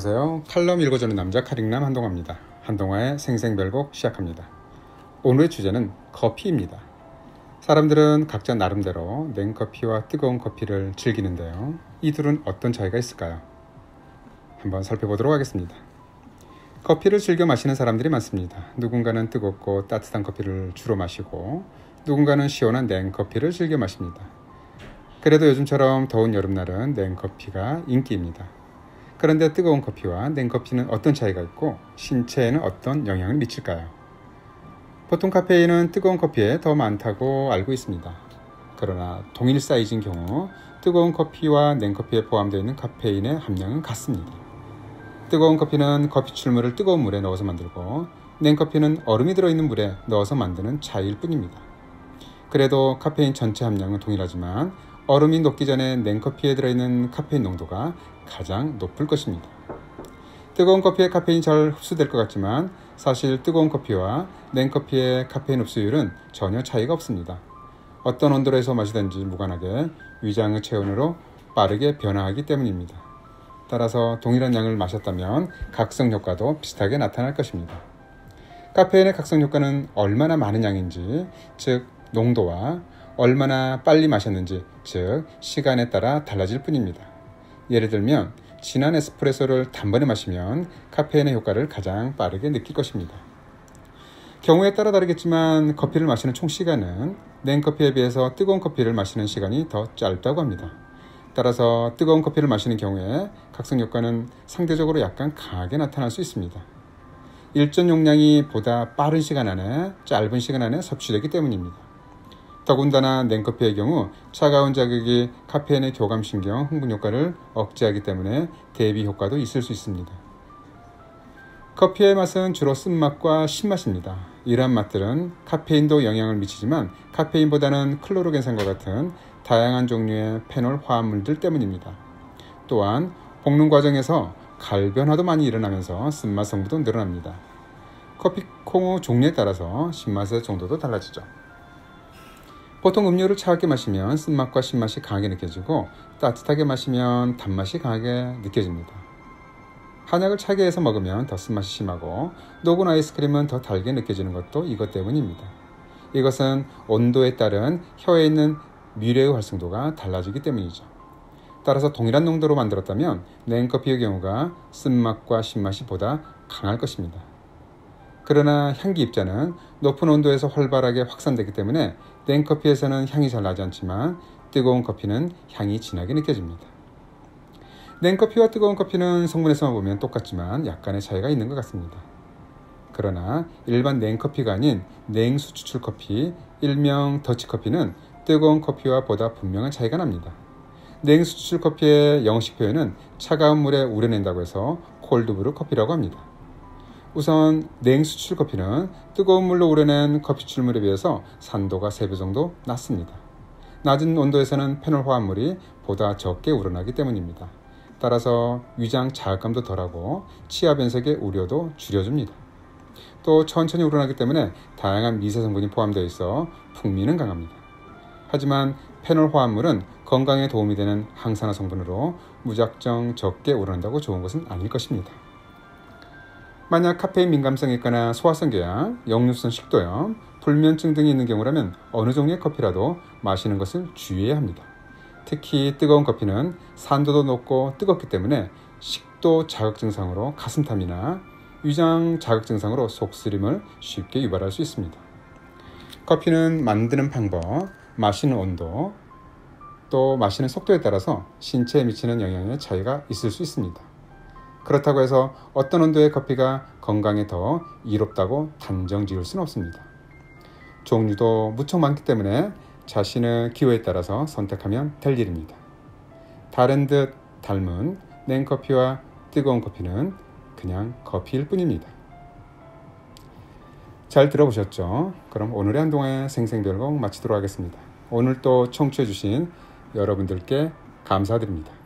안녕하세요. 칼럼 읽어주는 남자 카링남 한동화입니다. 한동화의 생생별곡 시작합니다. 오늘의 주제는 커피입니다. 사람들은 각자 나름대로 냉커피와 뜨거운 커피를 즐기는데요. 이 둘은 어떤 차이가 있을까요? 한번 살펴보도록 하겠습니다. 커피를 즐겨 마시는 사람들이 많습니다. 누군가는 뜨겁고 따뜻한 커피를 주로 마시고 누군가는 시원한 냉커피를 즐겨 마십니다. 그래도 요즘처럼 더운 여름날은 냉커피가 인기입니다. 그런데 뜨거운 커피와 냉커피는 어떤 차이가 있고 신체에는 어떤 영향을 미칠까요? 보통 카페인은 뜨거운 커피에 더 많다고 알고 있습니다. 그러나 동일 사이즈인 경우 뜨거운 커피와 냉커피에 포함되어 있는 카페인의 함량은 같습니다. 뜨거운 커피는 커피 출물을 뜨거운 물에 넣어서 만들고 냉커피는 얼음이 들어있는 물에 넣어서 만드는 차이일 뿐입니다. 그래도 카페인 전체 함량은 동일하지만 얼음이 녹기 전에 냉커피에 들어있는 카페인 농도가 가장 높을 것입니다. 뜨거운 커피에 카페인이 잘 흡수될 것 같지만 사실 뜨거운 커피와 냉커피의 카페인 흡수율은 전혀 차이가 없습니다. 어떤 온도로 해서 마시든지 무관하게 위장의 체온으로 빠르게 변화하기 때문입니다. 따라서 동일한 양을 마셨다면 각성 효과도 비슷하게 나타날 것입니다. 카페인의 각성 효과는 얼마나 많은 양인지, 즉 농도와 얼마나 빨리 마셨는지, 즉 시간에 따라 달라질 뿐입니다. 예를 들면 진한 에스프레소를 단번에 마시면 카페인의 효과를 가장 빠르게 느낄 것입니다. 경우에 따라 다르겠지만 커피를 마시는 총 시간은 냉커피에 비해서 뜨거운 커피를 마시는 시간이 더 짧다고 합니다. 따라서 뜨거운 커피를 마시는 경우에 각성 효과는 상대적으로 약간 강하게 나타날 수 있습니다. 일정 용량이 보다 빠른 시간 안에 짧은 시간 안에 섭취되기 때문입니다. 더군다나 냉커피의 경우 차가운 자극이 카페인의 교감신경 흥분 효과를 억제하기 때문에 대비 효과도 있을 수 있습니다. 커피의 맛은 주로 쓴맛과 신맛입니다. 이러한 맛들은 카페인도 영향을 미치지만 카페인보다는 클로로겐산과 같은 다양한 종류의 페놀 화합물들 때문입니다. 또한 볶는 과정에서 갈변화도 많이 일어나면서 쓴맛 성분도 늘어납니다. 커피 콩의 종류에 따라서 신맛의 정도도 달라지죠. 보통 음료를 차갑게 마시면 쓴맛과 신맛이 강하게 느껴지고 따뜻하게 마시면 단맛이 강하게 느껴집니다. 한약을 차게 해서 먹으면 더 쓴맛이 심하고 녹은 아이스크림은 더 달게 느껴지는 것도 이것 때문입니다. 이것은 온도에 따른 혀에 있는 미뢰의 활성도가 달라지기 때문이죠. 따라서 동일한 농도로 만들었다면 냉커피의 경우가 쓴맛과 신맛이 보다 강할 것입니다. 그러나 향기 입자는 높은 온도에서 활발하게 확산되기 때문에 냉커피에서는 향이 잘 나지 않지만 뜨거운 커피는 향이 진하게 느껴집니다. 냉커피와 뜨거운 커피는 성분에서만 보면 똑같지만 약간의 차이가 있는 것 같습니다. 그러나 일반 냉커피가 아닌 냉수 추출 커피, 일명 더치커피는 뜨거운 커피와 보다 분명한 차이가 납니다. 냉수 추출 커피의 영어식 표현은 차가운 물에 우려낸다고 해서 콜드브루 커피라고 합니다. 우선 냉수 추출 커피는 뜨거운 물로 우려낸 커피 출물에 비해서 산도가 3배 정도 낮습니다. 낮은 온도에서는 페놀 화합물이 보다 적게 우러나기 때문입니다. 따라서 위장 자극감도 덜하고 치아 변색의 우려도 줄여줍니다. 또 천천히 우러나기 때문에 다양한 미세 성분이 포함되어 있어 풍미는 강합니다. 하지만 페놀 화합물은 건강에 도움이 되는 항산화 성분으로 무작정 적게 우러난다고 좋은 것은 아닐 것입니다. 만약 카페인 민감성이 있거나 소화성 궤양, 역류성 식도염, 불면증 등이 있는 경우라면 어느 종류의 커피라도 마시는 것을 주의해야 합니다. 특히 뜨거운 커피는 산도도 높고 뜨겁기 때문에 식도 자극 증상으로 가슴탐이나 위장 자극 증상으로 속쓰림을 쉽게 유발할 수 있습니다. 커피는 만드는 방법, 마시는 온도, 또 마시는 속도에 따라서 신체에 미치는 영향의 차이가 있을 수 있습니다. 그렇다고 해서 어떤 온도의 커피가 건강에 더 이롭다고 단정 지을 수는 없습니다. 종류도 무척 많기 때문에 자신의 기호에 따라서 선택하면 될 일입니다. 다른 듯 닮은 냉커피와 뜨거운 커피는 그냥 커피일 뿐입니다. 잘 들어보셨죠? 그럼 오늘의 한동화의 생생별곡 마치도록 하겠습니다. 오늘 또 청취해 주신 여러분들께 감사드립니다.